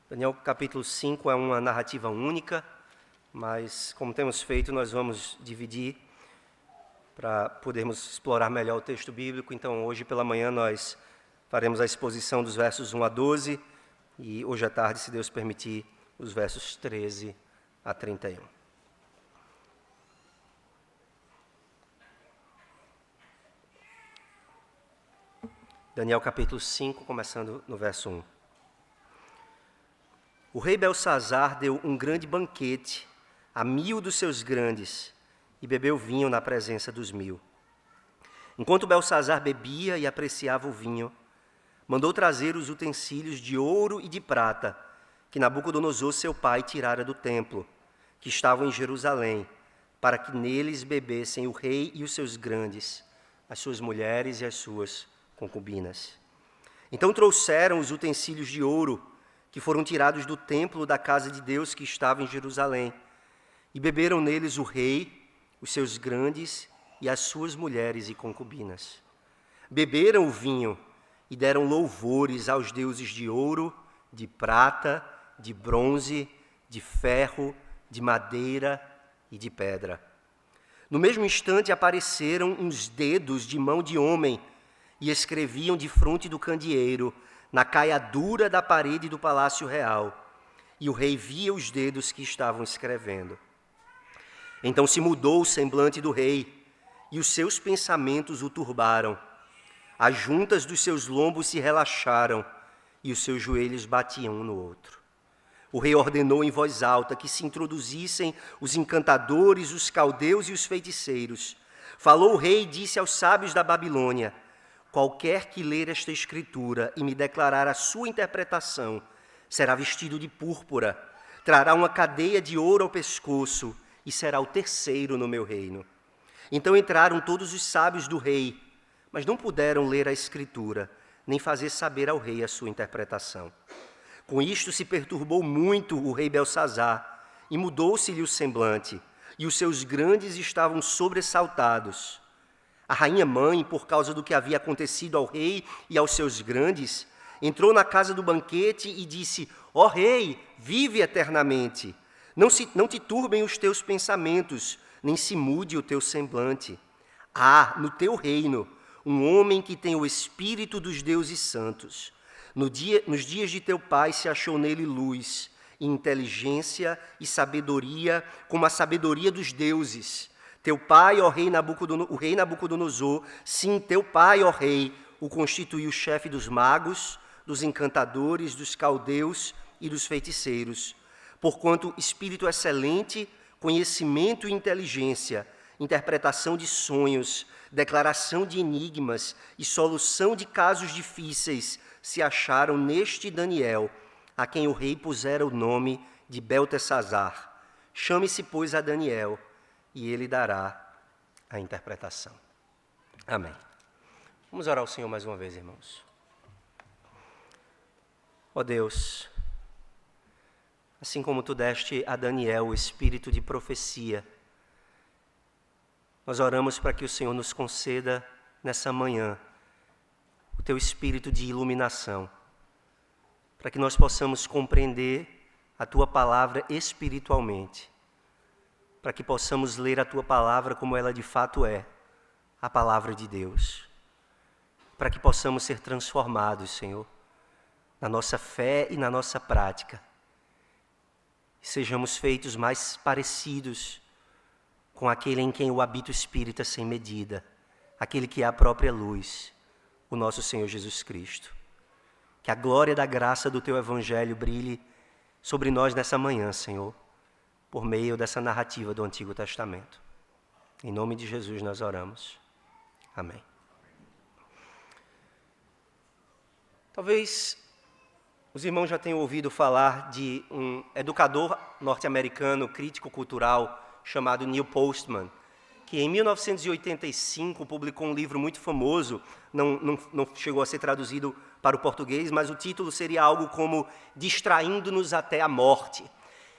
Daniel capítulo 5 é uma narrativa única, mas como temos feito, nós vamos dividir para podermos explorar melhor o texto bíblico. Então, hoje pela manhã nós faremos a exposição dos versos 1 a 12 e hoje à tarde, se Deus permitir, os versos 13 a 31. Daniel capítulo 5, começando no verso 1. O rei Belsazar deu um grande banquete a 1000 dos seus grandes e bebeu vinho na presença dos 1000. Enquanto Belsazar bebia e apreciava o vinho, mandou trazer os utensílios de ouro e de prata que Nabucodonosor, seu pai, tirara do templo, que estavam em Jerusalém, para que neles bebessem o rei e os seus grandes, as suas mulheres e as suas concubinas. Então trouxeram os utensílios de ouro que foram tirados do templo da casa de Deus que estava em Jerusalém, e beberam neles o rei, os seus grandes e as suas mulheres e concubinas. Beberam o vinho e deram louvores aos deuses de ouro, de prata, de bronze, de ferro, de madeira e de pedra. No mesmo instante apareceram uns dedos de mão de homem e escreviam defronte do candeeiro, na caiadura da parede do palácio real, e o rei via os dedos que estavam escrevendo. Então se mudou o semblante do rei, e os seus pensamentos o turbaram. As juntas dos seus lombos se relaxaram, e os seus joelhos batiam um no outro. O rei ordenou em voz alta que se introduzissem os encantadores, os caldeus e os feiticeiros. Falou o rei e disse aos sábios da Babilônia: qualquer que ler esta escritura e me declarar a sua interpretação, será vestido de púrpura, trará uma cadeia de ouro ao pescoço e será o terceiro no meu reino. Então entraram todos os sábios do rei, mas não puderam ler a escritura, nem fazer saber ao rei a sua interpretação. Com isto se perturbou muito o rei Belsazar, e mudou-se-lhe o semblante, e os seus grandes estavam sobressaltados. A rainha mãe, por causa do que havia acontecido ao rei e aos seus grandes, entrou na casa do banquete e disse: ó rei, vive eternamente. Não te turbem os teus pensamentos, nem se mude o teu semblante. Há no teu reino um homem que tem o espírito dos deuses santos. Nos dias de teu pai se achou nele luz, e inteligência e sabedoria, como a sabedoria dos deuses. Teu pai, ó rei o rei Nabucodonosor, sim, teu pai, ó rei, o constituiu chefe dos magos, dos encantadores, dos caldeus e dos feiticeiros. Porquanto espírito excelente, conhecimento e inteligência, interpretação de sonhos, declaração de enigmas e solução de casos difíceis se acharam neste Daniel, a quem o rei pusera o nome de Beltesazar. Chame-se, pois, a Daniel, e ele dará a interpretação. Amém. Vamos orar ao Senhor mais uma vez, irmãos. Ó Deus, assim como tu deste a Daniel o espírito de profecia, nós oramos para que o Senhor nos conceda nessa manhã o teu espírito de iluminação, para que nós possamos compreender a tua palavra espiritualmente, para que possamos ler a tua palavra como ela de fato é, a palavra de Deus, para que possamos ser transformados, Senhor, na nossa fé e na nossa prática, e sejamos feitos mais parecidos com aquele em quem o habito espírita sem medida, aquele que é a própria luz, o nosso Senhor Jesus Cristo. Que a glória da graça do teu evangelho brilhe sobre nós nessa manhã, Senhor, por meio dessa narrativa do Antigo Testamento. Em nome de Jesus nós oramos. Amém. Talvez os irmãos já tenham ouvido falar de um educador norte-americano, crítico cultural, chamado Neil Postman, que em 1985 publicou um livro muito famoso, não chegou a ser traduzido para o português, mas o título seria algo como Distraindo-nos até a Morte.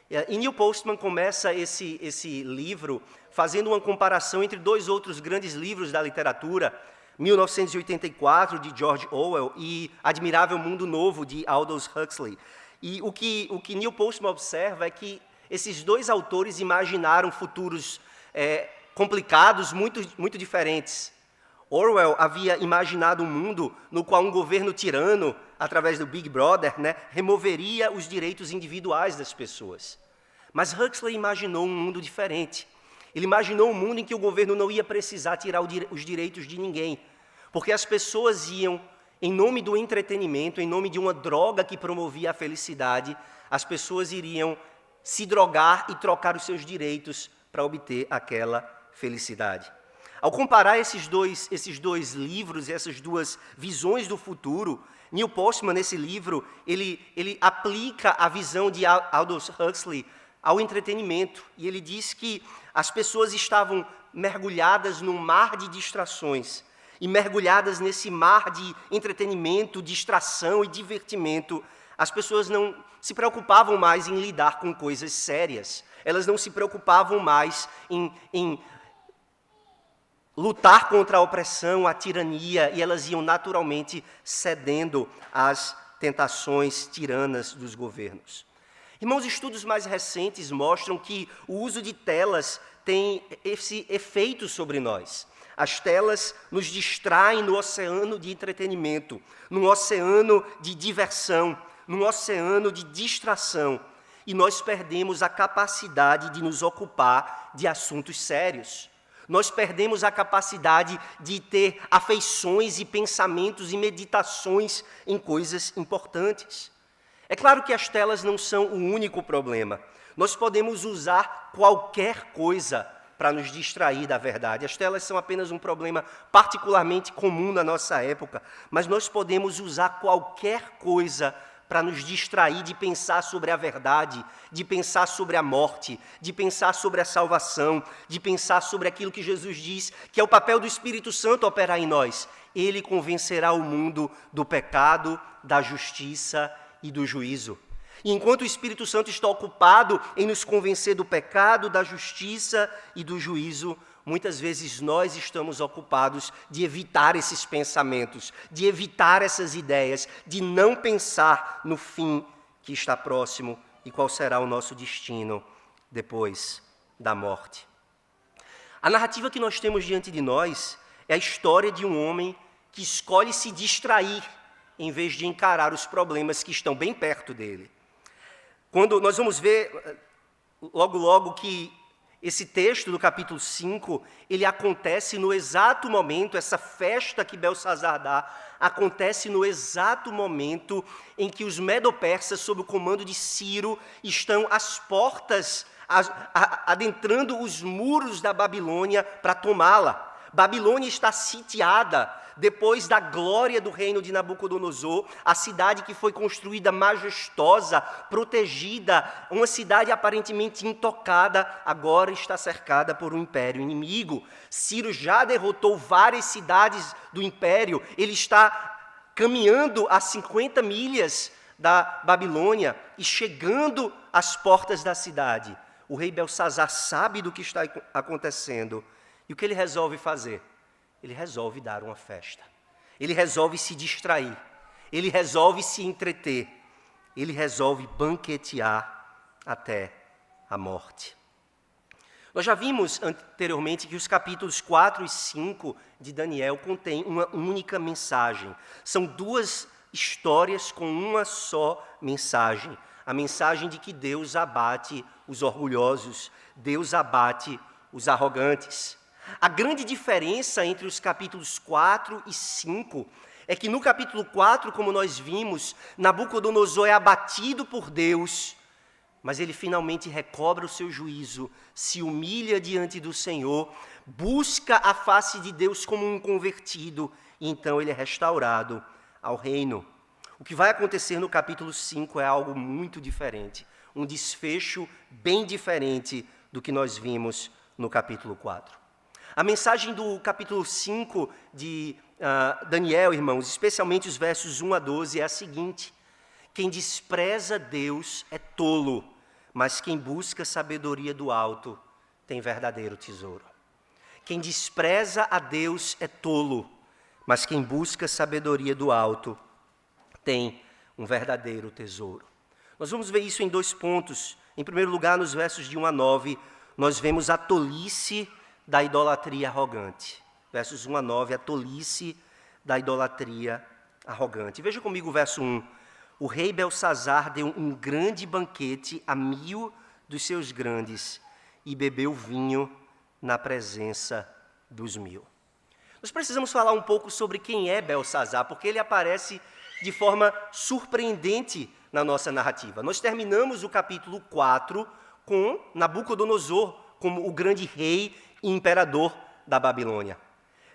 E Neil Postman começa esse livro fazendo uma comparação entre dois outros grandes livros da literatura, 1984, de George Orwell, e Admirável Mundo Novo, de Aldous Huxley. E o que Neil Postman observa é que esses dois autores imaginaram futuros complicados, muito diferentes. Orwell havia imaginado um mundo no qual um governo tirano, através do Big Brother, removeria os direitos individuais das pessoas. Mas Huxley imaginou um mundo diferente. Ele imaginou um mundo em que o governo não ia precisar tirar os direitos de ninguém, porque as pessoas iam, em nome do entretenimento, em nome de uma droga que promovia a felicidade, as pessoas iriam se drogar e trocar os seus direitos para obter aquela felicidade. Ao comparar esses dois livros, essas duas visões do futuro, Neil Postman, nesse livro, ele aplica a visão de Aldous Huxley ao entretenimento. E ele diz que as pessoas estavam mergulhadas num mar de distrações. E mergulhadas nesse mar de entretenimento, distração e divertimento, as pessoas não se preocupavam mais em lidar com coisas sérias. Elas não se preocupavam mais em lutar contra a opressão, a tirania, e elas iam naturalmente cedendo às tentações tiranas dos governos. Irmãos, estudos mais recentes mostram que o uso de telas tem esse efeito sobre nós. As telas nos distraem no oceano de entretenimento, num oceano de diversão, num oceano de distração, e nós perdemos a capacidade de nos ocupar de assuntos sérios. Nós perdemos a capacidade de ter afeições e pensamentos e meditações em coisas importantes. É claro que as telas não são o único problema. Nós podemos usar qualquer coisa para nos distrair da verdade. As telas são apenas um problema particularmente comum na nossa época, mas nós podemos usar qualquer coisa para nos distrair de pensar sobre a verdade, de pensar sobre a morte, de pensar sobre a salvação, de pensar sobre aquilo que Jesus diz, que é o papel do Espírito Santo operar em nós. Ele convencerá o mundo do pecado, da justiça e do juízo. E enquanto o Espírito Santo está ocupado em nos convencer do pecado, da justiça e do juízo, muitas vezes nós estamos ocupados de evitar esses pensamentos, de evitar essas ideias, de não pensar no fim que está próximo e qual será o nosso destino depois da morte. A narrativa que nós temos diante de nós é a história de um homem que escolhe se distrair em vez de encarar os problemas que estão bem perto dele. Quando nós vamos ver logo que esse texto do capítulo 5, ele acontece no exato momento, essa festa que Belsazar dá, acontece no exato momento em que os medo-persas, sob o comando de Ciro, estão às portas, adentrando os muros da Babilônia para tomá-la. Babilônia está sitiada. Depois da glória do reino de Nabucodonosor, a cidade que foi construída majestosa, protegida, uma cidade aparentemente intocada, agora está cercada por um império inimigo. Ciro já derrotou várias cidades do império, ele está caminhando a 50 milhas da Babilônia e chegando às portas da cidade. O rei Belsazar sabe do que está acontecendo e o que ele resolve fazer? Ele resolve dar uma festa, ele resolve se distrair, ele resolve se entreter, ele resolve banquetear até a morte. Nós já vimos anteriormente que os capítulos 4 e 5 de Daniel contêm uma única mensagem. São duas histórias com uma só mensagem. A mensagem de que Deus abate os orgulhosos, Deus abate os arrogantes. A grande diferença entre os capítulos 4 e 5 é que no capítulo 4, como nós vimos, Nabucodonosor é abatido por Deus, mas ele finalmente recobra o seu juízo, se humilha diante do Senhor, busca a face de Deus como um convertido, e então ele é restaurado ao reino. O que vai acontecer no capítulo 5 é algo muito diferente, um desfecho bem diferente do que nós vimos no capítulo 4. A mensagem do capítulo 5 de Daniel, irmãos, especialmente os versos 1 a 12, é a seguinte: quem despreza Deus é tolo, mas quem busca sabedoria do alto tem verdadeiro tesouro. Quem despreza a Deus é tolo, mas quem busca sabedoria do alto tem um verdadeiro tesouro. Nós vamos ver isso em 2 pontos. Em primeiro lugar, nos versos de 1 a 9, nós vemos a tolice da idolatria arrogante. Versos 1 a 9, a tolice da idolatria arrogante. Veja comigo o verso 1. O rei Belsazar deu um grande banquete a 1000 dos seus grandes e bebeu vinho na presença dos 1000. Nós precisamos falar um pouco sobre quem é Belsazar, porque ele aparece de forma surpreendente na nossa narrativa. Nós terminamos o capítulo 4 com Nabucodonosor como o grande rei e imperador da Babilônia.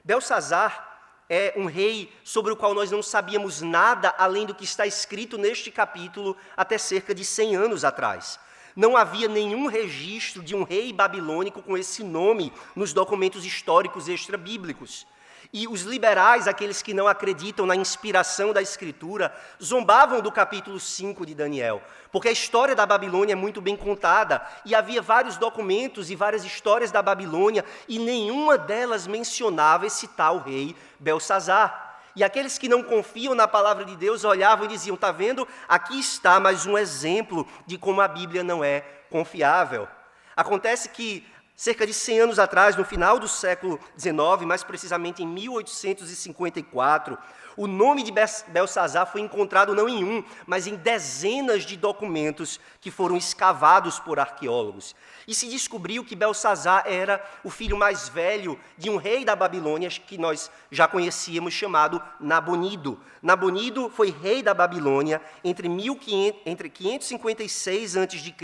Belsazar é um rei sobre o qual nós não sabíamos nada além do que está escrito neste capítulo até cerca de 100 anos atrás. Não havia nenhum registro de um rei babilônico com esse nome nos documentos históricos extra-bíblicos. E os liberais, aqueles que não acreditam na inspiração da Escritura, zombavam do capítulo 5 de Daniel, porque a história da Babilônia é muito bem contada, e havia vários documentos e várias histórias da Babilônia, e nenhuma delas mencionava esse tal rei Belsazar. E aqueles que não confiam na palavra de Deus olhavam e diziam, está vendo? Aqui está mais um exemplo de como a Bíblia não é confiável. Acontece que cerca de 100 anos atrás, no final do século XIX, mais precisamente em 1854, o nome de Belsazar foi encontrado não em um, mas em dezenas de documentos que foram escavados por arqueólogos. E se descobriu que Belsazar era o filho mais velho de um rei da Babilônia, que nós já conhecíamos, chamado Nabonido. Nabonido foi rei da Babilônia entre 556 a.C.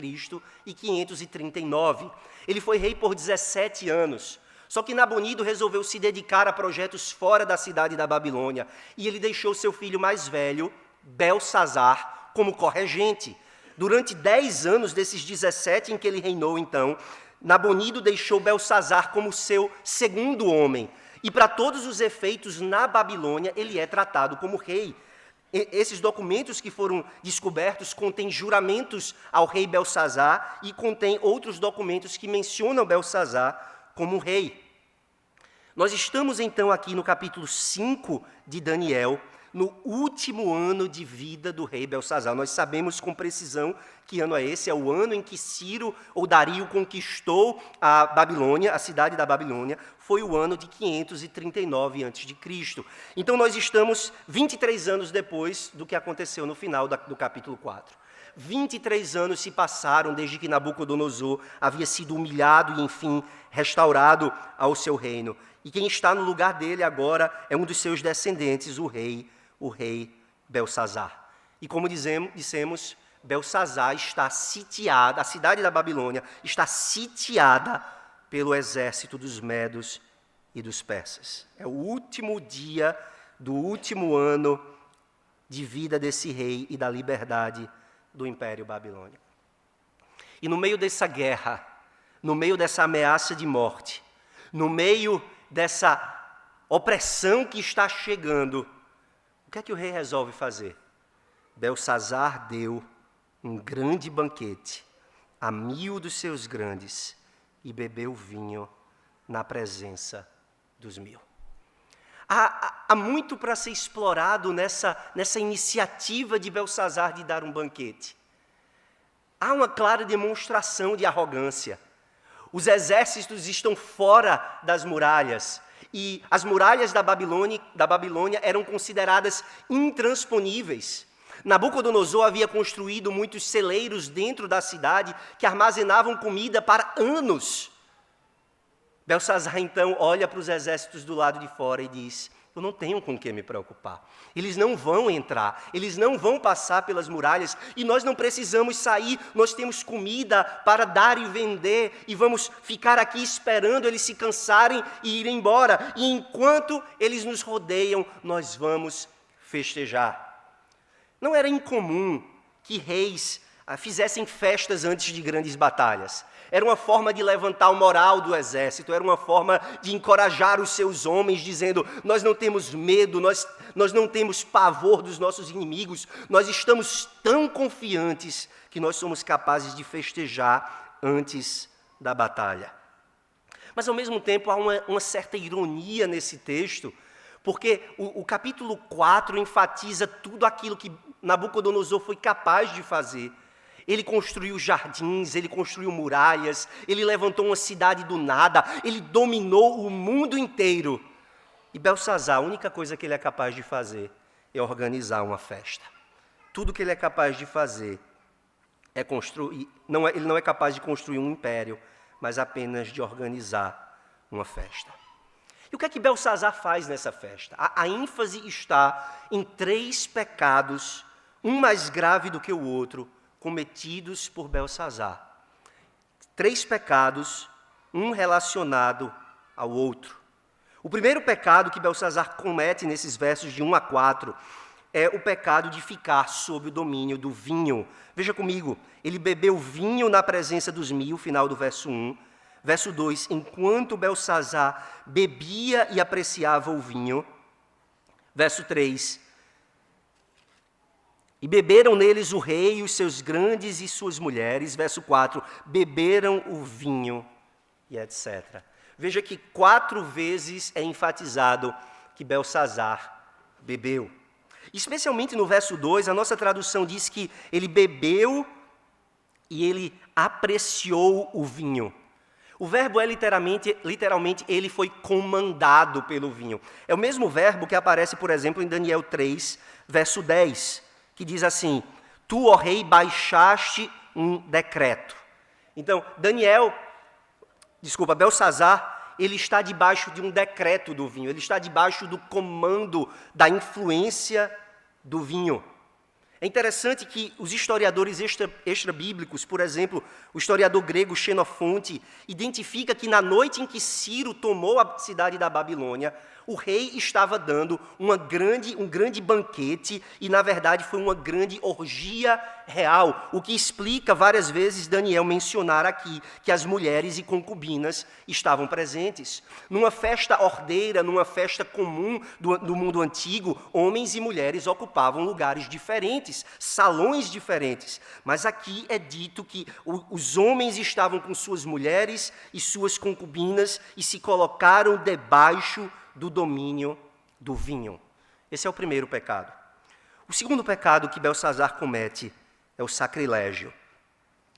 e 539. Ele foi rei por 17 anos. Só que Nabonido resolveu se dedicar a projetos fora da cidade da Babilônia. E ele deixou seu filho mais velho, Belsazar, como corregente. Durante 10 anos desses 17 em que ele reinou, então, Nabonido deixou Belsazar como seu segundo homem. E para todos os efeitos, na Babilônia, ele é tratado como rei. Esses documentos que foram descobertos contêm juramentos ao rei Belsazar e contêm outros documentos que mencionam Belsazar como rei. Nós estamos então aqui no capítulo 5 de Daniel, no último ano de vida do rei Belsazar. Nós sabemos com precisão que ano é esse, é o ano em que Ciro ou Dario conquistou a Babilônia, a cidade da Babilônia, foi o ano de 539 a.C. Então nós estamos 23 anos depois do que aconteceu no final do capítulo 4. 23 anos se passaram desde que Nabucodonosor havia sido humilhado e, enfim, restaurado ao seu reino. E quem está no lugar dele agora é um dos seus descendentes, o rei Belsazar. E como dissemos, Belsazar está sitiada, a cidade da Babilônia está sitiada pelo exército dos medos e dos persas. É o último dia do último ano de vida desse rei e da liberdade do Império Babilônico. E no meio dessa guerra, no meio dessa ameaça de morte, no meio dessa opressão que está chegando, o que é que o rei resolve fazer? Belsazar deu um grande banquete a 1000 dos seus grandes e bebeu vinho na presença dos 1000. Há muito para ser explorado nessa iniciativa de Belsazar de dar um banquete. Há uma clara demonstração de arrogância. Os exércitos estão fora das muralhas, e as muralhas da Babilônia eram consideradas intransponíveis. Nabucodonosor havia construído muitos celeiros dentro da cidade que armazenavam comida para anos. Belsazar, então, olha para os exércitos do lado de fora e diz, eu não tenho com o que me preocupar. Eles não vão entrar, eles não vão passar pelas muralhas e nós não precisamos sair, nós temos comida para dar e vender e vamos ficar aqui esperando eles se cansarem e ir embora. E enquanto eles nos rodeiam, nós vamos festejar. Não era incomum que reis fizessem festas antes de grandes batalhas. Era uma forma de levantar o moral do exército, era uma forma de encorajar os seus homens, dizendo, nós não temos medo, nós não temos pavor dos nossos inimigos, nós estamos tão confiantes que nós somos capazes de festejar antes da batalha. Mas, ao mesmo tempo, há uma certa ironia nesse texto, porque o capítulo 4 enfatiza tudo aquilo que Nabucodonosor foi capaz de fazer. Ele construiu jardins, ele construiu muralhas, ele levantou uma cidade do nada, ele dominou o mundo inteiro. E Belsazar, a única coisa que ele é capaz de fazer é organizar uma festa. Tudo que ele é capaz de fazer é construir, ele não é capaz de construir um império, mas apenas de organizar uma festa. E o que é que Belsazar faz nessa festa? A ênfase está em 3 pecados, um mais grave do que o outro, cometidos por Belsazar. 3 pecados, um relacionado ao outro. O primeiro pecado que Belsazar comete nesses versos de 1 a 4 é o pecado de ficar sob o domínio do vinho. Veja comigo, ele bebeu vinho na presença dos 1000, final do verso 1. Verso 2, enquanto Belsazar bebia e apreciava o vinho. Verso 3, e beberam neles o rei, os seus grandes e suas mulheres. Verso 4, beberam o vinho e etc. Veja que 4 vezes é enfatizado que Belsazar bebeu. Especialmente no verso 2, a nossa tradução diz que ele bebeu e ele apreciou o vinho. O verbo é literalmente, ele foi comandado pelo vinho. É o mesmo verbo que aparece, por exemplo, em Daniel 3, verso 10, que diz assim, tu, ó rei, baixaste um decreto. Então, Belsazar, ele está debaixo de um decreto do vinho, ele está debaixo do comando, da influência do vinho. É interessante que os historiadores extra-bíblicos, por exemplo, o historiador grego Xenofonte, identifica que na noite em que Ciro tomou a cidade da Babilônia, o rei estava dando um grande banquete e, na verdade, foi uma grande orgia real, o que explica várias vezes Daniel mencionar aqui que as mulheres e concubinas estavam presentes. Numa festa ordeira, numa festa comum do mundo antigo, homens e mulheres ocupavam lugares diferentes, salões diferentes. Mas aqui é dito que os homens estavam com suas mulheres e suas concubinas e se colocaram debaixo do domínio do vinho. Esse é o primeiro pecado. O segundo pecado que Belsazar comete é o sacrilégio.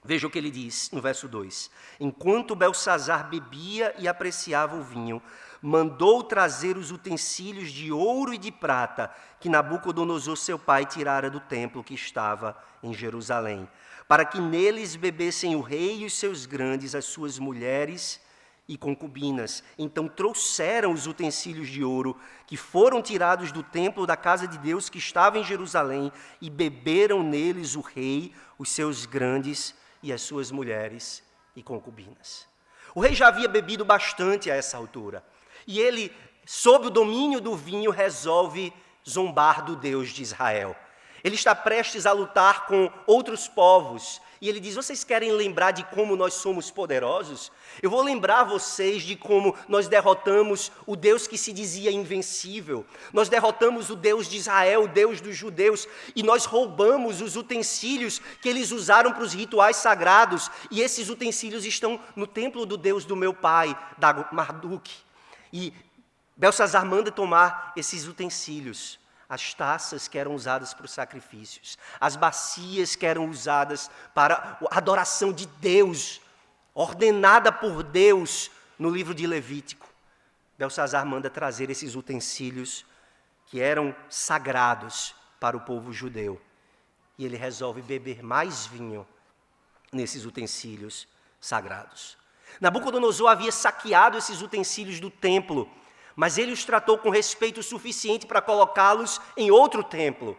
Veja o que ele diz no verso 2. Enquanto Belsazar bebia e apreciava o vinho, mandou trazer os utensílios de ouro e de prata que Nabucodonosor, seu pai, tirara do templo que estava em Jerusalém, para que neles bebessem o rei e os seus grandes, as suas mulheres e concubinas. Então trouxeram os utensílios de ouro que foram tirados do templo da casa de Deus que estava em Jerusalém e beberam neles o rei, os seus grandes e as suas mulheres e concubinas. O rei já havia bebido bastante a essa altura e ele, sob o domínio do vinho, resolve zombar do Deus de Israel. Ele está prestes a lutar com outros povos. E ele diz, vocês querem lembrar de como nós somos poderosos? Eu vou lembrar vocês de como nós derrotamos o Deus que se dizia invencível. Nós derrotamos o Deus de Israel, o Deus dos judeus. E nós roubamos os utensílios que eles usaram para os rituais sagrados. E esses utensílios estão no templo do Deus do meu pai, Marduk. E Belsazar manda tomar esses utensílios. As taças que eram usadas para os sacrifícios, as bacias que eram usadas para a adoração de Deus, ordenada por Deus no livro de Levítico. Belsazar manda trazer esses utensílios que eram sagrados para o povo judeu. E ele resolve beber mais vinho nesses utensílios sagrados. Nabucodonosor havia saqueado esses utensílios do templo, mas ele os tratou com respeito suficiente para colocá-los em outro templo.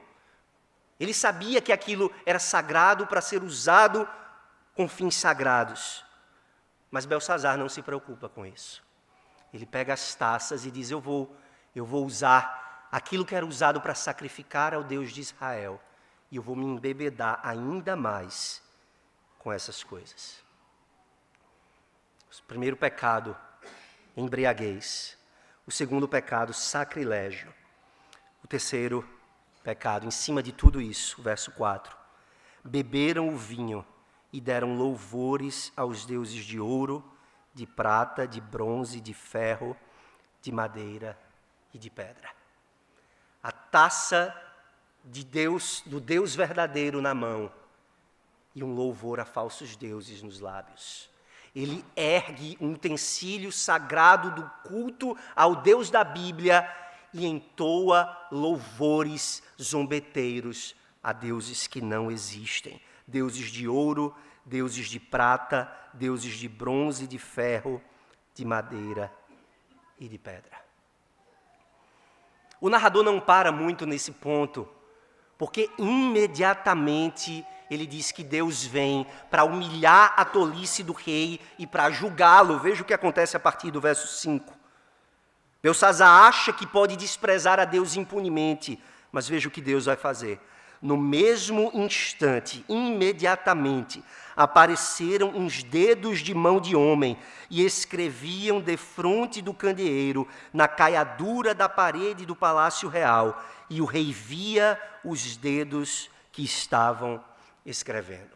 Ele sabia que aquilo era sagrado para ser usado com fins sagrados. Mas Belsazar não se preocupa com isso. Ele pega as taças e diz, eu vou usar aquilo que era usado para sacrificar ao Deus de Israel, e eu vou me embebedar ainda mais com essas coisas. O primeiro pecado, embriaguez. O segundo pecado, sacrilégio. O terceiro pecado, em cima de tudo isso, verso 4. Beberam o vinho e deram louvores aos deuses de ouro, de prata, de bronze, de ferro, de madeira e de pedra. A taça de Deus, do Deus verdadeiro na mão, e um louvor a falsos deuses nos lábios. Ele ergue um utensílio sagrado do culto ao Deus da Bíblia e entoa louvores zombeteiros a deuses que não existem. Deuses de ouro, deuses de prata, deuses de bronze, de ferro, de madeira e de pedra. O narrador não para muito nesse ponto, porque imediatamente ele diz que Deus vem para humilhar a tolice do rei e para julgá-lo. Veja o que acontece a partir do verso 5. Belsazzar acha que pode desprezar a Deus impunemente, mas veja o que Deus vai fazer. No mesmo instante, imediatamente, apareceram uns dedos de mão de homem e escreviam defronte do candeeiro, na caiadura da parede do palácio real, e o rei via os dedos que estavam escrevendo.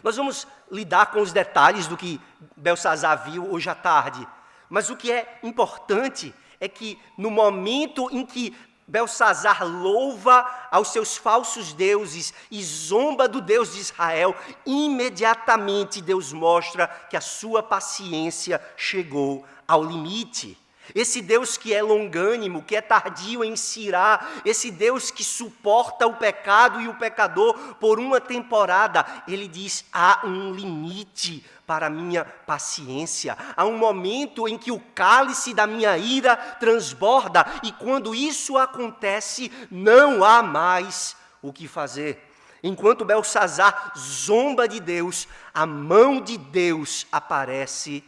Nós vamos lidar com os detalhes do que Belsazzar viu hoje à tarde, mas o que é importante é que no momento em que Belsazzar louva aos seus falsos deuses e zomba do Deus de Israel, imediatamente Deus mostra que a sua paciência chegou ao limite. Esse Deus que é longânimo, que é tardio em se irar, esse Deus que suporta o pecado e o pecador por uma temporada, ele diz: há um limite para a minha paciência, há um momento em que o cálice da minha ira transborda, e quando isso acontece, não há mais o que fazer. Enquanto Belsazzar zomba de Deus, a mão de Deus aparece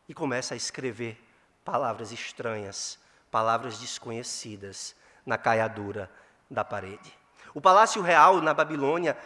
e começa a escrever palavras estranhas, palavras desconhecidas na caiadura da parede. O Palácio Real, na Babilônia,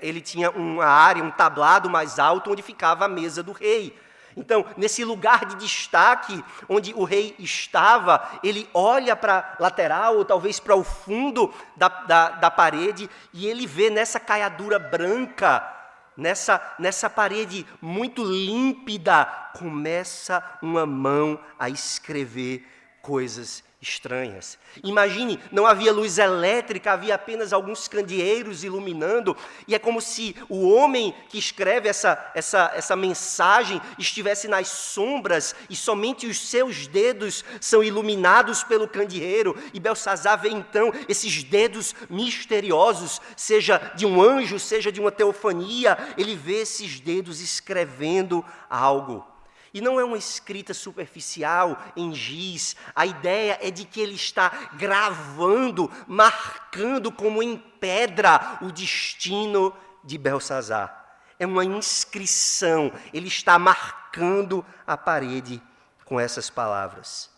ele tinha uma área, um tablado mais alto, onde ficava a mesa do rei. Então, nesse lugar de destaque, onde o rei estava, ele olha para a lateral, ou talvez para o fundo da parede, e ele vê nessa caiadura branca, nessa parede muito límpida, começa uma mão a escrever coisas estranhas. Imagine, não havia luz elétrica, havia apenas alguns candeeiros iluminando, e é como se o homem que escreve essa mensagem estivesse nas sombras, e somente os seus dedos são iluminados pelo candeeiro, e Belsazzar vê então esses dedos misteriosos, seja de um anjo, seja de uma teofania, ele vê esses dedos escrevendo algo. E não é uma escrita superficial, em giz. A ideia é de que ele está gravando, marcando como em pedra o destino de Belsazzar. É uma inscrição, ele está marcando a parede com essas palavras.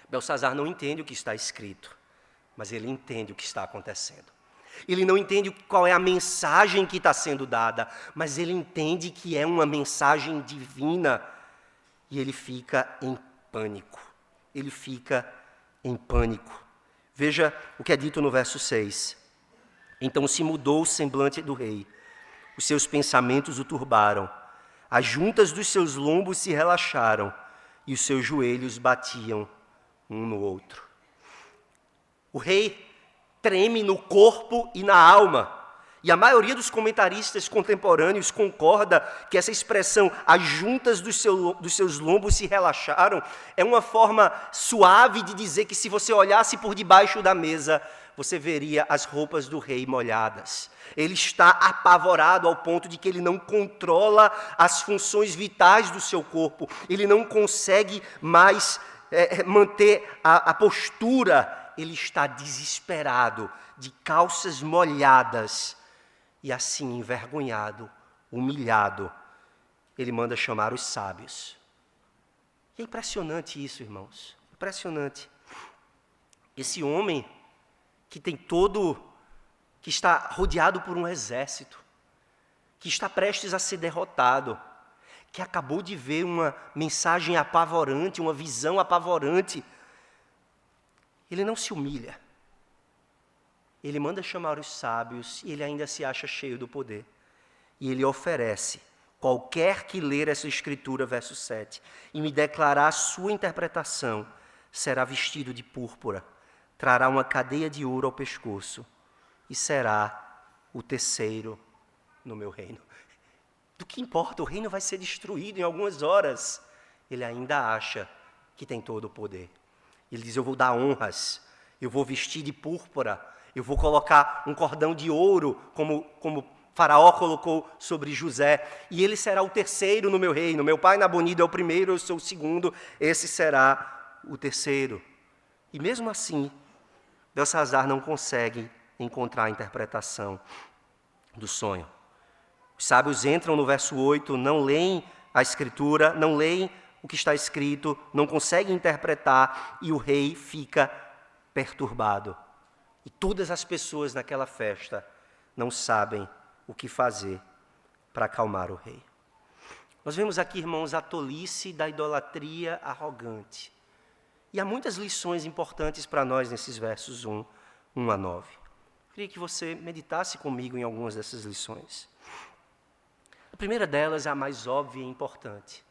Belsazzar não entende o que está escrito, mas ele entende o que está acontecendo. Ele não entende qual é a mensagem que está sendo dada, mas ele entende que é uma mensagem divina. E ele fica em pânico. Ele fica em pânico. Veja o que é dito no verso 6. Então se mudou o semblante do rei. Os seus pensamentos o turbaram. As juntas dos seus lombos se relaxaram e os seus joelhos batiam um no outro. O rei treme no corpo e na alma. E a maioria dos comentaristas contemporâneos concorda que essa expressão, as juntas dos seus lombos se relaxaram, é uma forma suave de dizer que se você olhasse por debaixo da mesa, você veria as roupas do rei molhadas. Ele está apavorado ao ponto de que ele não controla as funções vitais do seu corpo. Ele não consegue mais manter a postura. Ele está desesperado, de calças molhadas, e assim, envergonhado, humilhado, ele manda chamar os sábios. E é impressionante isso, irmãos, impressionante. Esse homem que está rodeado por um exército, que está prestes a ser derrotado, que acabou de ver uma mensagem apavorante, uma visão apavorante, ele não se humilha. Ele manda chamar os sábios e ele ainda se acha cheio do poder. E ele oferece, qualquer que ler essa escritura, verso 7, e me declarar a sua interpretação, será vestido de púrpura, trará uma cadeia de ouro ao pescoço e será o terceiro no meu reino. Do que importa? O reino vai ser destruído em algumas horas. Ele ainda acha que tem todo o poder. Ele diz, eu vou dar honras, eu vou vestir de púrpura, eu vou colocar um cordão de ouro, como Faraó colocou sobre José, e ele será o terceiro no meu reino. Meu pai Nabonido é o primeiro, eu sou o segundo, esse será o terceiro. E mesmo assim, Belsazar não consegue encontrar a interpretação do sonho. Os sábios entram no verso 8, não leem a escritura, não leem o que está escrito, não conseguem interpretar, e o rei fica perturbado. E todas as pessoas naquela festa não sabem o que fazer para acalmar o rei. Nós vemos aqui, irmãos, a tolice da idolatria arrogante. E há muitas lições importantes para nós nesses versos 1 a 9. Queria que você meditasse comigo em algumas dessas lições. A primeira delas, a mais óbvia e importante,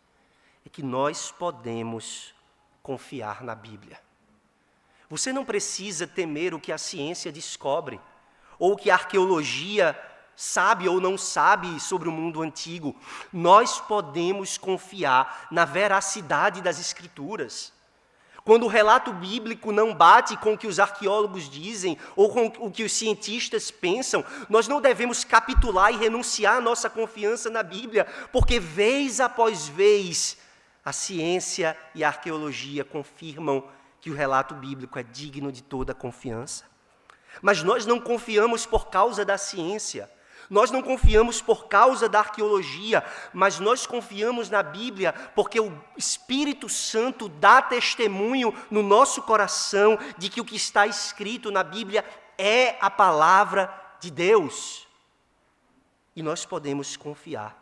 é que nós podemos confiar na Bíblia. Você não precisa temer o que a ciência descobre, ou o que a arqueologia sabe ou não sabe sobre o mundo antigo. Nós podemos confiar na veracidade das Escrituras. Quando o relato bíblico não bate com o que os arqueólogos dizem ou com o que os cientistas pensam, nós não devemos capitular e renunciar à nossa confiança na Bíblia, porque vez após vez a ciência e a arqueologia confirmam que o relato bíblico é digno de toda confiança. Mas nós não confiamos por causa da ciência. Nós não confiamos por causa da arqueologia, mas nós confiamos na Bíblia porque o Espírito Santo dá testemunho no nosso coração de que o que está escrito na Bíblia é a palavra de Deus. E nós podemos confiar.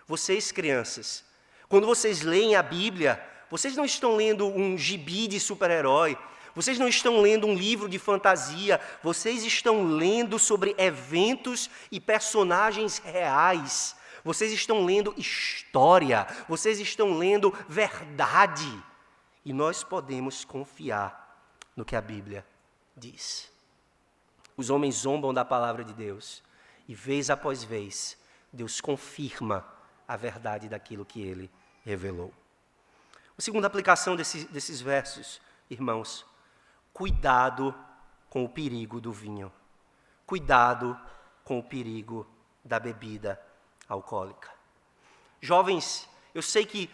Vocês, crianças, quando vocês leem a Bíblia, vocês não estão lendo um gibi de super-herói, vocês não estão lendo um livro de fantasia, vocês estão lendo sobre eventos e personagens reais. Vocês estão lendo história, vocês estão lendo verdade. E nós podemos confiar no que a Bíblia diz. Os homens zombam da palavra de Deus, e vez após vez, Deus confirma a verdade daquilo que Ele revelou. A segunda aplicação desses versos, irmãos, cuidado com o perigo do vinho. Cuidado com o perigo da bebida alcoólica. Jovens, eu sei que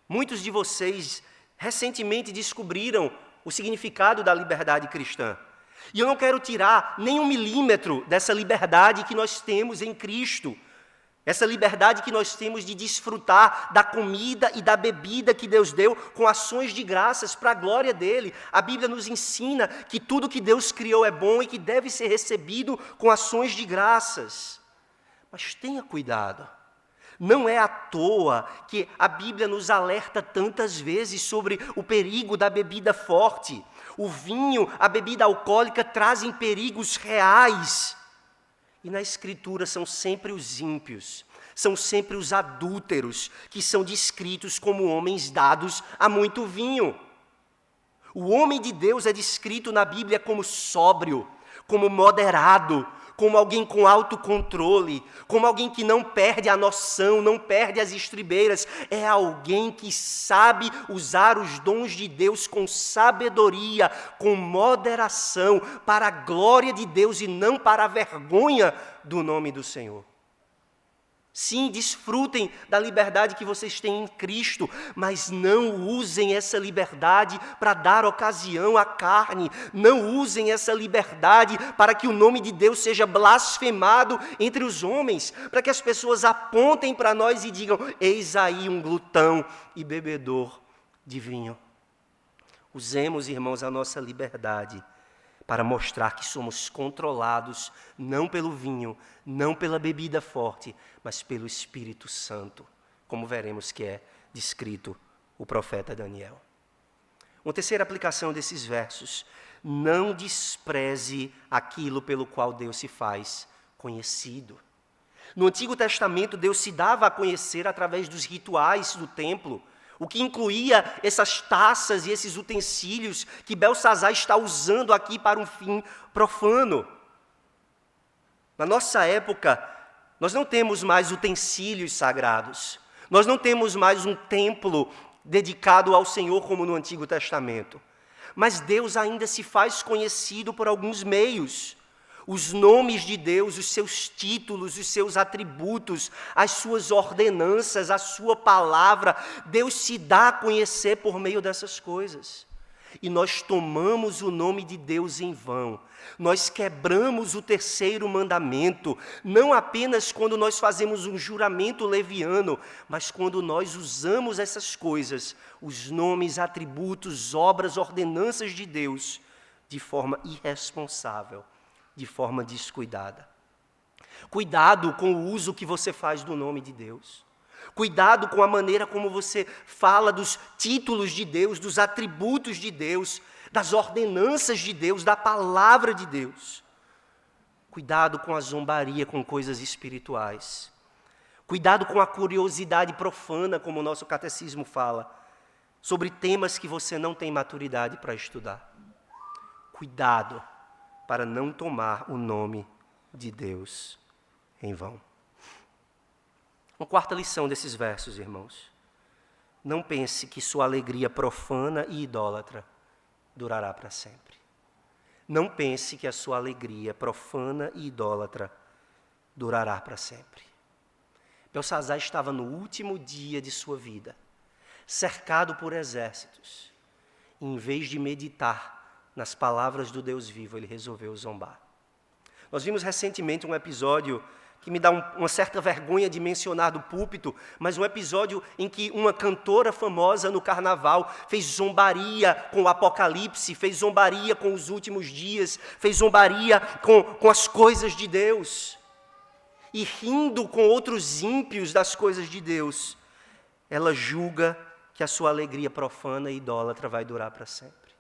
muitos de vocês recentemente descobriram o significado da liberdade cristã. E eu não quero tirar nem 1 milímetro dessa liberdade que nós temos em Cristo. Essa liberdade que nós temos de desfrutar da comida e da bebida que Deus deu com ações de graças para a glória dEle. A Bíblia nos ensina que tudo que Deus criou é bom e que deve ser recebido com ações de graças. Mas tenha cuidado. Não é à toa que a Bíblia nos alerta tantas vezes sobre o perigo da bebida forte. O vinho, a bebida alcoólica trazem perigos reais. E na Escritura são sempre os ímpios, são sempre os adúlteros, que são descritos como homens dados a muito vinho. O homem de Deus é descrito na Bíblia como sóbrio, como moderado, como alguém com autocontrole, como alguém que não perde a noção, não perde as estribeiras. É alguém que sabe usar os dons de Deus com sabedoria, com moderação, para a glória de Deus e não para a vergonha do nome do Senhor. Sim, desfrutem da liberdade que vocês têm em Cristo, mas não usem essa liberdade para dar ocasião à carne. Não usem essa liberdade para que o nome de Deus seja blasfemado entre os homens, para que as pessoas apontem para nós e digam: eis aí um glutão e bebedor de vinho. Usemos, irmãos, a nossa liberdade para mostrar que somos controlados não pelo vinho, não pela bebida forte, mas pelo Espírito Santo, como veremos que é descrito o profeta Daniel. Uma terceira aplicação desses versos: não despreze aquilo pelo qual Deus se faz conhecido. No Antigo Testamento, Deus se dava a conhecer através dos rituais do templo, o que incluía essas taças e esses utensílios que Belsazar está usando aqui para um fim profano. Na nossa época, Nós não temos mais utensílios sagrados. Nós não temos mais um templo dedicado ao Senhor como no Antigo Testamento. Mas Deus ainda se faz conhecido por alguns meios. Os nomes de Deus, os seus títulos, os seus atributos, as suas ordenanças, a sua palavra, Deus se dá a conhecer por meio dessas coisas. E nós tomamos o nome de Deus em vão. Nós quebramos o terceiro mandamento, não apenas quando nós fazemos um juramento leviano, mas quando nós usamos essas coisas, os nomes, atributos, obras, ordenanças de Deus, de forma irresponsável, de forma descuidada. Cuidado com o uso que você faz do nome de Deus. Cuidado com a maneira como você fala dos títulos de Deus, dos atributos de Deus, das ordenanças de Deus, da palavra de Deus. Cuidado com a zombaria com coisas espirituais. Cuidado com a curiosidade profana, como o nosso catecismo fala, sobre temas que você não tem maturidade para estudar. Cuidado para não tomar o nome de Deus em vão. Uma quarta lição desses versos, irmãos. Não pense que sua alegria profana e idólatra durará para sempre. Não pense que a sua alegria profana e idólatra durará para sempre. Belsazar estava no último dia de sua vida, cercado por exércitos. E, em vez de meditar nas palavras do Deus vivo, ele resolveu zombar. Nós vimos recentemente um episódio que me dá uma certa vergonha de mencionar do púlpito, mas um episódio em que uma cantora famosa no carnaval fez zombaria com o Apocalipse, fez zombaria com os últimos dias, fez zombaria com as coisas de Deus. E rindo com outros ímpios das coisas de Deus, ela julga que a sua alegria profana e idólatra vai durar para sempre.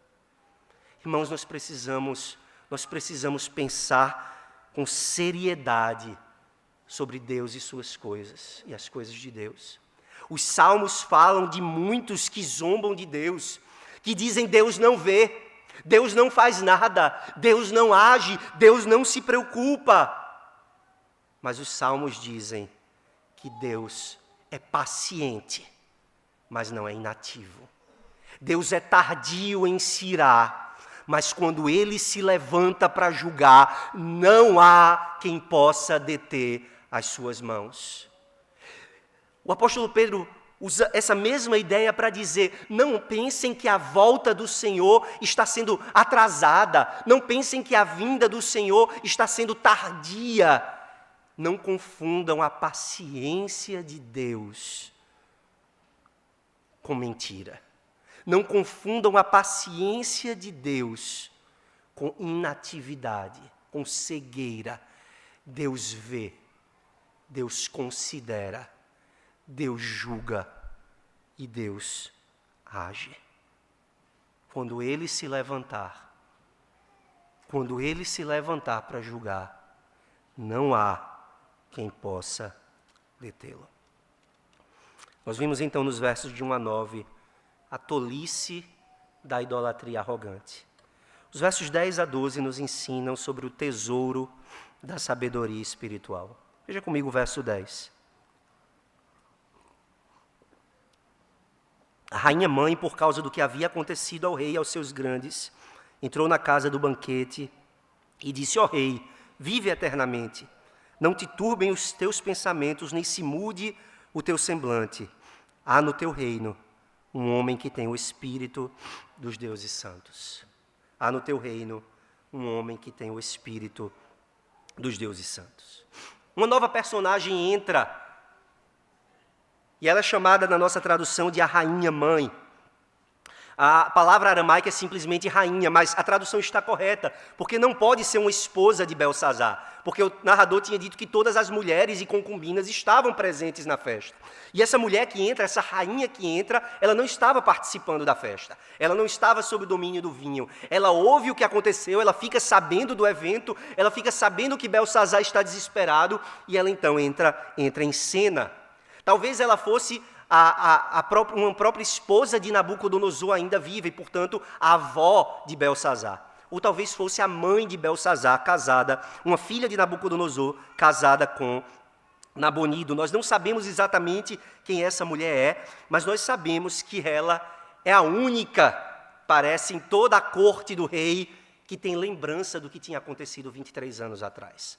Irmãos, nós precisamos pensar com seriedade sobre Deus e suas coisas, e as coisas de Deus. Os salmos falam de muitos que zombam de Deus, que dizem Deus não vê, Deus não faz nada, Deus não age, Deus não se preocupa. Mas os salmos dizem que Deus é paciente, mas não é inativo. Deus é tardio em se irar, mas quando Ele se levanta para julgar, não há quem possa deter as suas mãos. O apóstolo Pedro usa essa mesma ideia para dizer, não pensem que a volta do Senhor está sendo atrasada, não pensem que a vinda do Senhor está sendo tardia. Não confundam a paciência de Deus com mentira. Não confundam a paciência de Deus com inatividade, com cegueira. Deus vê, Deus considera, Deus julga e Deus age. Quando Ele se levantar para julgar, não há quem possa detê-lo. Nós vimos então nos versos de 1 a 9 a tolice da idolatria arrogante. Os versos 10 a 12 nos ensinam sobre o tesouro da sabedoria espiritual. Veja comigo o verso 10. A rainha mãe, por causa do que havia acontecido ao rei e aos seus grandes, entrou na casa do banquete e disse, ó rei, vive eternamente. Não te turbem os teus pensamentos, nem se mude o teu semblante. Há no teu reino um homem que tem o espírito dos deuses santos. Há no teu reino um homem que tem o espírito dos deuses santos. Uma nova personagem entra, e ela é chamada na nossa tradução de a rainha mãe. A palavra aramaica é simplesmente rainha, mas a tradução está correta, porque não pode ser uma esposa de Belsazar, porque o narrador tinha dito que todas as mulheres e concubinas estavam presentes na festa. E essa mulher que entra, essa rainha que entra, ela não estava participando da festa, ela não estava sob o domínio do vinho, ela ouve o que aconteceu, ela fica sabendo do evento, ela fica sabendo que Belsazar está desesperado, e ela então entra em cena. Talvez ela fosse uma própria esposa de Nabucodonosor ainda viva, e, portanto, a avó de Belsazar. Ou talvez fosse a mãe de Belsazar, casada, uma filha de Nabucodonosor, casada com Nabonido. Nós não sabemos exatamente quem essa mulher é, mas nós sabemos que ela é a única, parece, em toda a corte do rei, que tem lembrança do que tinha acontecido 23 anos atrás.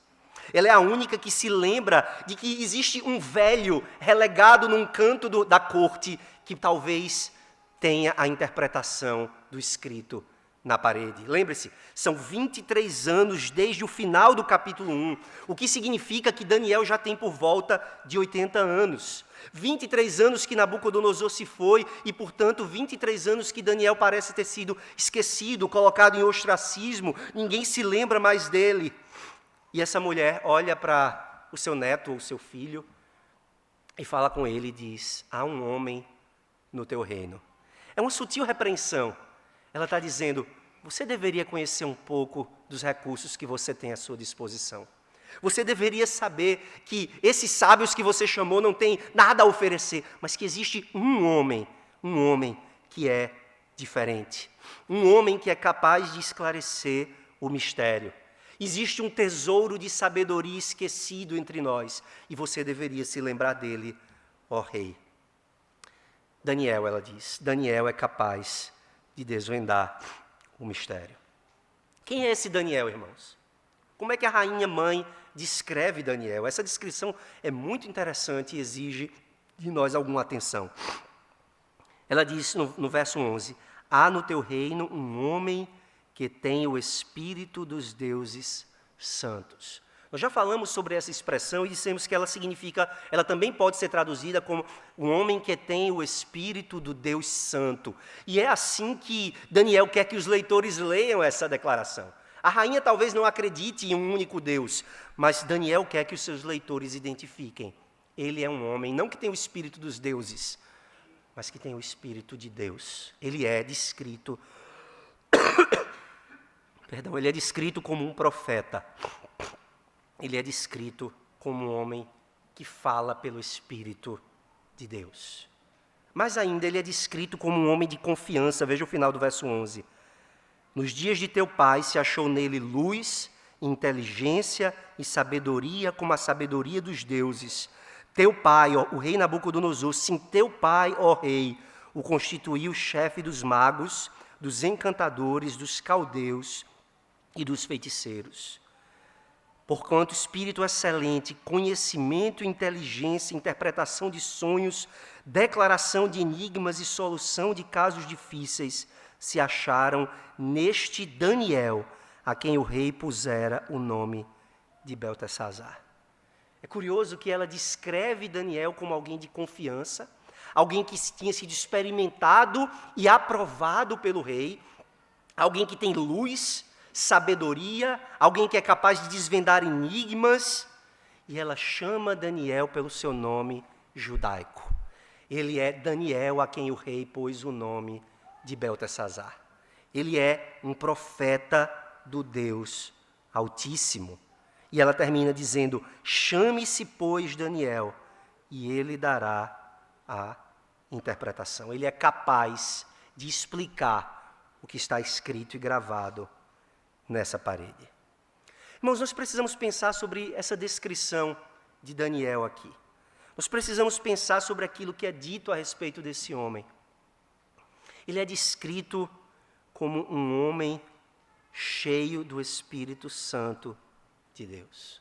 Ela é a única que se lembra de que existe um velho relegado num canto da corte que talvez tenha a interpretação do escrito na parede. Lembre-se, são 23 anos desde o final do capítulo 1, o que significa que Daniel já tem por volta de 80 anos. 23 anos que Nabucodonosor se foi e, portanto, 23 anos que Daniel parece ter sido esquecido, colocado em ostracismo, ninguém se lembra mais dele. E essa mulher olha para o seu neto ou seu filho e fala com ele e diz: há um homem no teu reino. É uma sutil repreensão. Ela está dizendo: você deveria conhecer um pouco dos recursos que você tem à sua disposição. Você deveria saber que esses sábios que você chamou não têm nada a oferecer, mas que existe um homem que é diferente. Um homem que é capaz de esclarecer o mistério. Existe um tesouro de sabedoria esquecido entre nós, e você deveria se lembrar dele, ó rei. Daniel, ela diz, Daniel é capaz de desvendar o mistério. Quem é esse Daniel, irmãos? Como é que a rainha mãe descreve Daniel? Essa descrição é muito interessante e exige de nós alguma atenção. Ela diz no verso 11, há no teu reino um homem que tem o espírito dos deuses santos. Nós já falamos sobre essa expressão e dissemos que ela também pode ser traduzida como um homem que tem o espírito do Deus Santo. E é assim que Daniel quer que os leitores leiam essa declaração. A rainha talvez não acredite em um único Deus, mas Daniel quer que os seus leitores identifiquem. Ele é um homem, não que tem o espírito dos deuses, mas que tem o espírito de Deus. Ele é descrito ele é descrito como um profeta. Ele é descrito como um homem que fala pelo Espírito de Deus. Mas ainda ele é descrito como um homem de confiança. Veja o final do verso 11. Nos dias de teu pai se achou nele luz, inteligência e sabedoria como a sabedoria dos deuses. Teu pai, ó, o rei Nabucodonosor, sim, teu pai, ó rei, o constituiu chefe dos magos, dos encantadores, dos caldeus e dos feiticeiros. Porquanto espírito excelente, conhecimento, inteligência, interpretação de sonhos, declaração de enigmas e solução de casos difíceis se acharam neste Daniel, a quem o rei pusera o nome de Beltesazar. É curioso que ela descreve Daniel como alguém de confiança, alguém que tinha sido experimentado e aprovado pelo rei, alguém que tem luz, sabedoria, alguém que é capaz de desvendar enigmas, e ela chama Daniel pelo seu nome judaico. Ele é Daniel a quem o rei pôs o nome de Beltesazar. Ele é um profeta do Deus Altíssimo. E ela termina dizendo, chame-se, pois, Daniel, e ele dará a interpretação. Ele é capaz de explicar o que está escrito e gravado nessa parede. Irmãos, nós precisamos pensar sobre essa descrição de Daniel aqui. Nós precisamos pensar sobre aquilo que é dito a respeito desse homem. Ele é descrito como um homem cheio do Espírito Santo de Deus.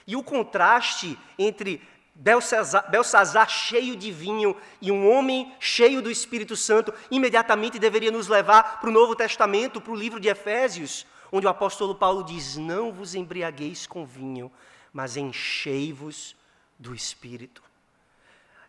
E o contraste entre Beltesazar cheio de vinho e um homem cheio do Espírito Santo imediatamente deveria nos levar para o Novo Testamento, para o livro de Efésios, onde o apóstolo Paulo diz, não vos embriagueis com vinho, mas enchei-vos do Espírito.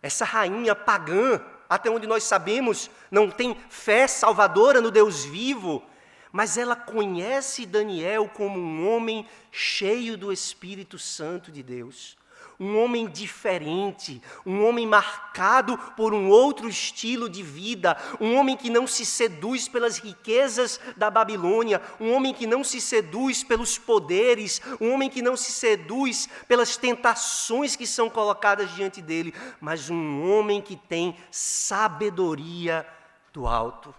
Essa rainha pagã, até onde nós sabemos, não tem fé salvadora no Deus vivo, mas ela conhece Daniel como um homem cheio do Espírito Santo de Deus. Um homem diferente, um homem marcado por um outro estilo de vida, um homem que não se seduz pelas riquezas da Babilônia, um homem que não se seduz pelos poderes, um homem que não se seduz pelas tentações que são colocadas diante dele, mas um homem que tem sabedoria do alto.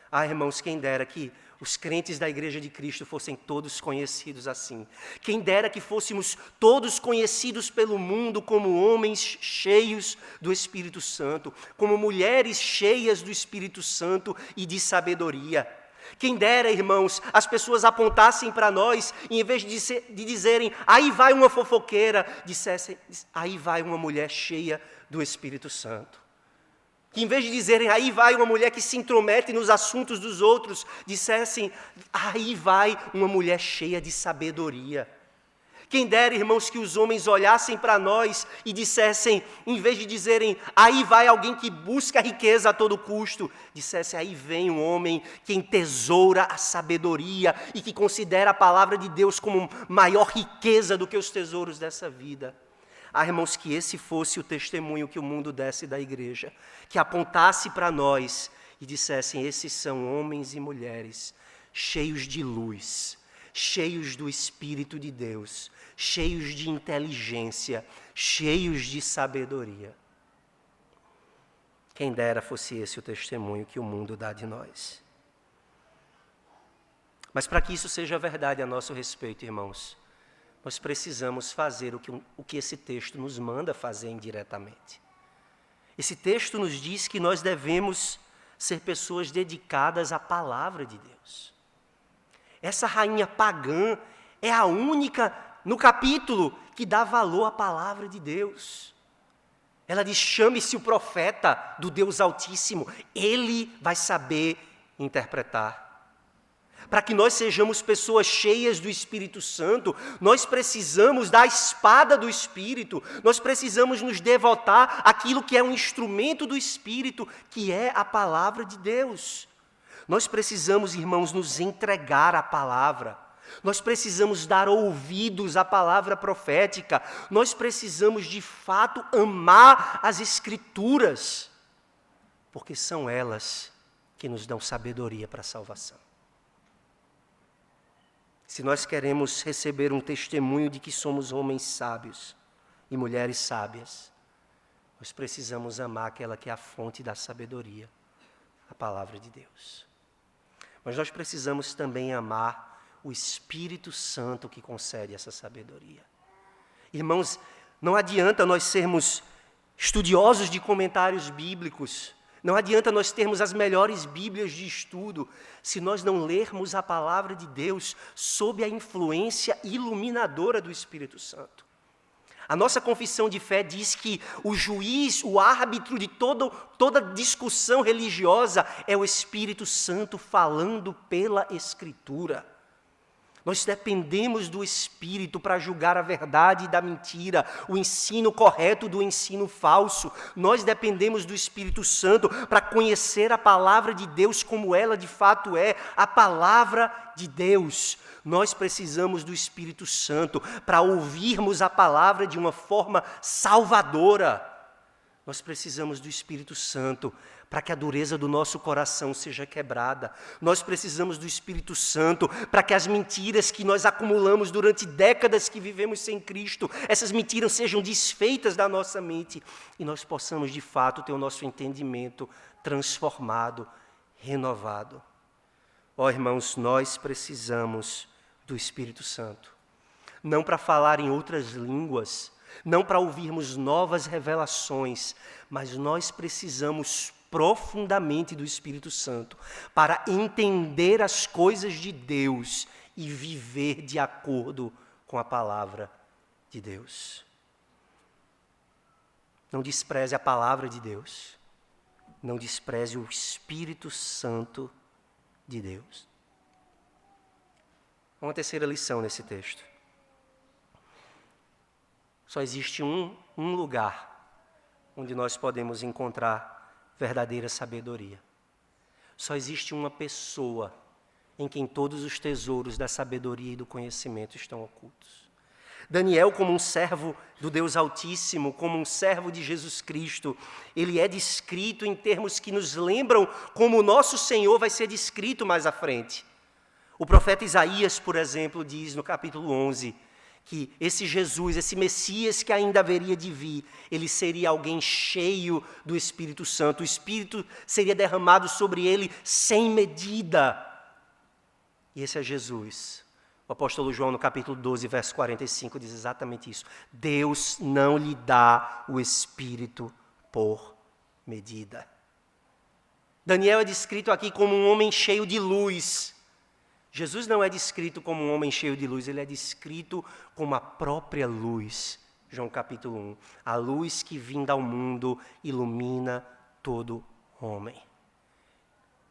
Ah, irmãos, quem dera que os crentes da Igreja de Cristo fossem todos conhecidos assim. Quem dera que fôssemos todos conhecidos pelo mundo como homens cheios do Espírito Santo, como mulheres cheias do Espírito Santo e de sabedoria. Quem dera, irmãos, as pessoas apontassem para nós e, em vez de dizerem, aí vai uma fofoqueira, dissessem, aí vai uma mulher cheia do Espírito Santo. Que, em vez de dizerem, aí vai uma mulher que se intromete nos assuntos dos outros, dissessem, aí vai uma mulher cheia de sabedoria. Quem dera, irmãos, que os homens olhassem para nós e dissessem, em vez de dizerem, aí vai alguém que busca a riqueza a todo custo, dissessem, aí vem um homem que entesoura a sabedoria e que considera a palavra de Deus como maior riqueza do que os tesouros dessa vida. Ah, irmãos, que esse fosse o testemunho que o mundo desse da igreja, que apontasse para nós e dissessem, esses são homens e mulheres cheios de luz, cheios do Espírito de Deus, cheios de inteligência, cheios de sabedoria. Quem dera fosse esse o testemunho que o mundo dá de nós. Mas para que isso seja verdade a nosso respeito, irmãos, nós precisamos fazer o que esse texto nos manda fazer indiretamente. Esse texto nos diz que nós devemos ser pessoas dedicadas à palavra de Deus. Essa rainha pagã é a única no capítulo que dá valor à palavra de Deus. Ela diz, chame-se o profeta do Deus Altíssimo, ele vai saber interpretar. Para que nós sejamos pessoas cheias do Espírito Santo, nós precisamos da espada do Espírito, nós precisamos nos devotar àquilo que é um instrumento do Espírito, que é a palavra de Deus. Nós precisamos, irmãos, nos entregar à palavra. Nós precisamos dar ouvidos à palavra profética. Nós precisamos, de fato, amar as Escrituras, porque são elas que nos dão sabedoria para a salvação. Se nós queremos receber um testemunho de que somos homens sábios e mulheres sábias, nós precisamos amar aquela que é a fonte da sabedoria, a palavra de Deus. Mas nós precisamos também amar o Espírito Santo que concede essa sabedoria. Irmãos, não adianta nós sermos estudiosos de comentários bíblicos, não adianta nós termos as melhores bíblias de estudo, se nós não lermos a palavra de Deus sob a influência iluminadora do Espírito Santo. A nossa confissão de fé diz que o juiz, o árbitro de toda discussão religiosa é o Espírito Santo falando pela Escritura. Nós dependemos do Espírito para julgar a verdade da mentira, o ensino correto do ensino falso. Nós dependemos do Espírito Santo para conhecer a palavra de Deus como ela de fato é, a palavra de Deus. Nós precisamos do Espírito Santo para ouvirmos a palavra de uma forma salvadora. Nós precisamos do Espírito Santo para que a dureza do nosso coração seja quebrada. Nós precisamos do Espírito Santo para que as mentiras que nós acumulamos durante décadas que vivemos sem Cristo, essas mentiras sejam desfeitas da nossa mente e nós possamos, de fato, ter o nosso entendimento transformado, renovado. Ó, irmãos, nós precisamos do Espírito Santo. Não para falar em outras línguas, não para ouvirmos novas revelações, mas nós precisamos profundamente do Espírito Santo para entender as coisas de Deus e viver de acordo com a palavra de Deus. Não despreze a palavra de Deus, não despreze o Espírito Santo de Deus. Uma terceira lição nesse texto. Só existe um lugar onde nós podemos encontrar verdadeira sabedoria. Só existe uma pessoa em quem todos os tesouros da sabedoria e do conhecimento estão ocultos. Daniel, como um servo do Deus Altíssimo, como um servo de Jesus Cristo, ele é descrito em termos que nos lembram como o nosso Senhor vai ser descrito mais à frente. O profeta Isaías, por exemplo, diz no capítulo 11, que esse Jesus, esse Messias que ainda haveria de vir, ele seria alguém cheio do Espírito Santo. O Espírito seria derramado sobre ele sem medida. E esse é Jesus. O apóstolo João, no capítulo 12, verso 45, diz exatamente isso. Deus não lhe dá o Espírito por medida. Daniel é descrito aqui como um homem cheio de luz. Jesus não é descrito como um homem cheio de luz, ele é descrito como a própria luz. João capítulo 1. A luz que vinda ao mundo ilumina todo homem.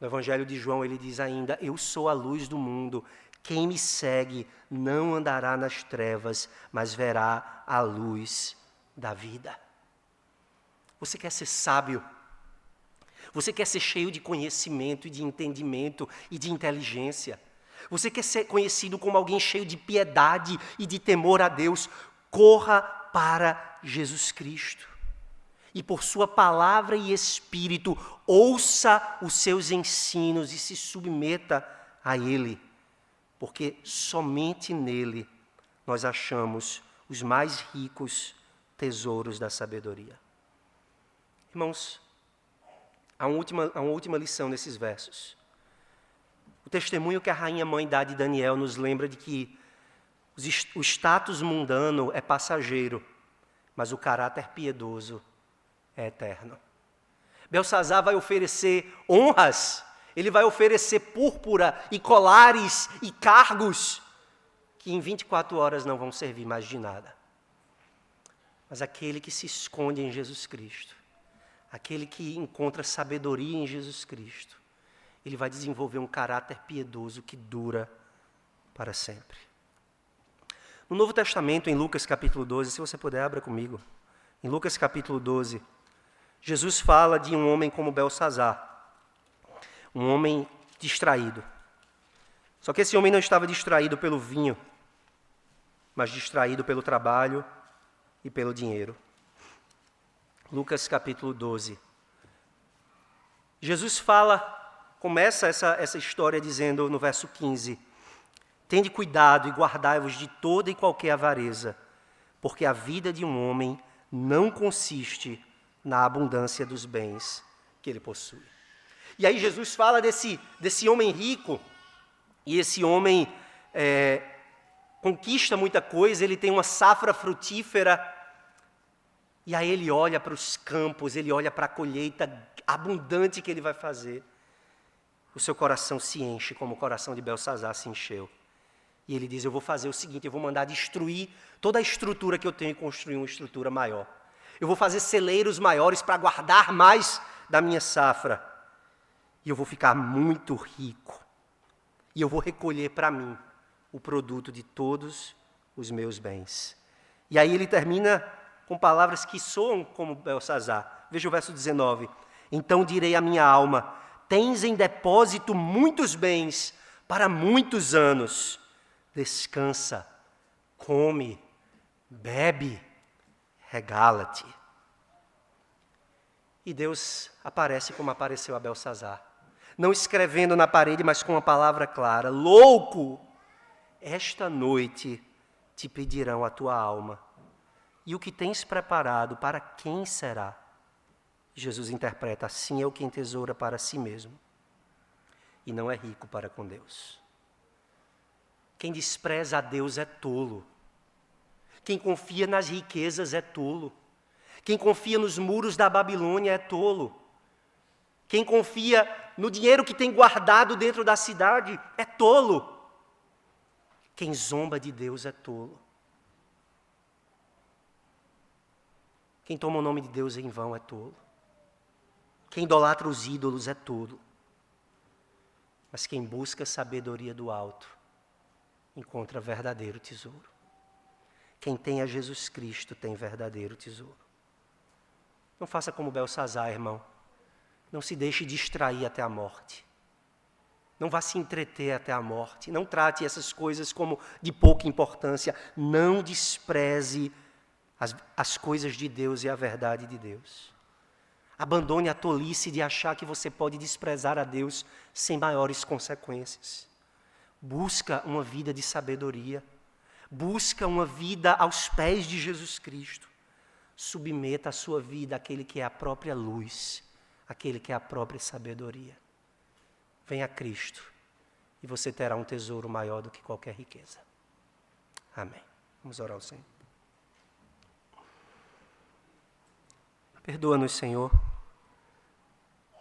No Evangelho de João ele diz ainda, eu sou a luz do mundo. Quem me segue não andará nas trevas, mas verá a luz da vida. Você quer ser sábio? Você quer ser cheio de conhecimento e de entendimento e de inteligência? Você quer ser conhecido como alguém cheio de piedade e de temor a Deus? Corra para Jesus Cristo. E por sua palavra e Espírito, ouça os seus ensinos e se submeta a Ele. Porque somente nele nós achamos os mais ricos tesouros da sabedoria. Irmãos, há uma última lição nesses versos. O testemunho que a rainha mãe dá de Daniel nos lembra de que o status mundano é passageiro, mas o caráter piedoso é eterno. Belsazar vai oferecer honras, ele vai oferecer púrpura e colares e cargos que em 24 horas não vão servir mais de nada. Mas aquele que se esconde em Jesus Cristo, aquele que encontra sabedoria em Jesus Cristo, ele vai desenvolver um caráter piedoso que dura para sempre. No Novo Testamento, em Lucas capítulo 12, se você puder, abra comigo. Em Lucas capítulo 12, Jesus fala de um homem como Belsazar, um homem distraído. Só que esse homem não estava distraído pelo vinho, mas distraído pelo trabalho e pelo dinheiro. Lucas capítulo 12. Jesus começa essa história dizendo no verso 15, tende cuidado e guardai-vos de toda e qualquer avareza, porque a vida de um homem não consiste na abundância dos bens que ele possui. E aí Jesus fala desse homem rico, e esse homem conquista muita coisa, ele tem uma safra frutífera, e aí ele olha para os campos, ele olha para a colheita abundante que ele vai fazer. O seu coração se enche, como o coração de Belsazar se encheu. E ele diz, eu vou fazer o seguinte, eu vou mandar destruir toda a estrutura que eu tenho e construir uma estrutura maior. Eu vou fazer celeiros maiores para guardar mais da minha safra. E eu vou ficar muito rico. E eu vou recolher para mim o produto de todos os meus bens. E aí ele termina com palavras que soam como Belsazar. Veja o verso 19. Então direi à minha alma, tens em depósito muitos bens para muitos anos. Descansa, come, bebe, regala-te. E Deus aparece como apareceu a Belsazar. Não escrevendo na parede, mas com uma palavra clara. Louco, esta noite te pedirão a tua alma. E o que tens preparado, para quem será? Jesus interpreta, assim é o que entesoura para si mesmo. E não é rico para com Deus. Quem despreza a Deus é tolo. Quem confia nas riquezas é tolo. Quem confia nos muros da Babilônia é tolo. Quem confia no dinheiro que tem guardado dentro da cidade é tolo. Quem zomba de Deus é tolo. Quem toma o nome de Deus em vão é tolo. Quem idolatra os ídolos é tolo. Mas quem busca a sabedoria do alto encontra verdadeiro tesouro. Quem tem a Jesus Cristo tem verdadeiro tesouro. Não faça como Belsazar, irmão. Não se deixe distrair até a morte. Não vá se entreter até a morte. Não trate essas coisas como de pouca importância. Não despreze as coisas de Deus e a verdade de Deus. Abandone a tolice de achar que você pode desprezar a Deus sem maiores consequências. Busca uma vida de sabedoria. Busca uma vida aos pés de Jesus Cristo. Submeta a sua vida àquele que é a própria luz, aquele que é a própria sabedoria. Venha a Cristo e você terá um tesouro maior do que qualquer riqueza. Amém. Vamos orar ao Senhor. Perdoa-nos, Senhor,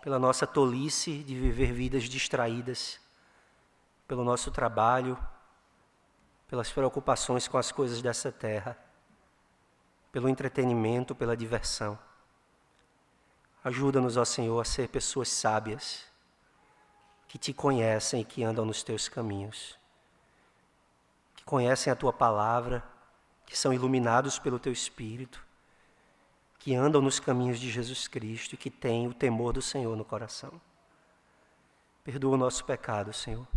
pela nossa tolice de viver vidas distraídas, pelo nosso trabalho, pelas preocupações com as coisas dessa terra, pelo entretenimento, pela diversão. Ajuda-nos, ó Senhor, a ser pessoas sábias, que te conhecem e que andam nos teus caminhos, que conhecem a tua palavra, que são iluminados pelo teu Espírito, que andam nos caminhos de Jesus Cristo e que têm o temor do Senhor no coração. Perdoa o nosso pecado, Senhor,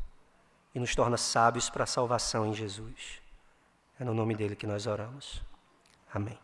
e nos torna sábios para a salvação em Jesus. É no nome dele que nós oramos. Amém.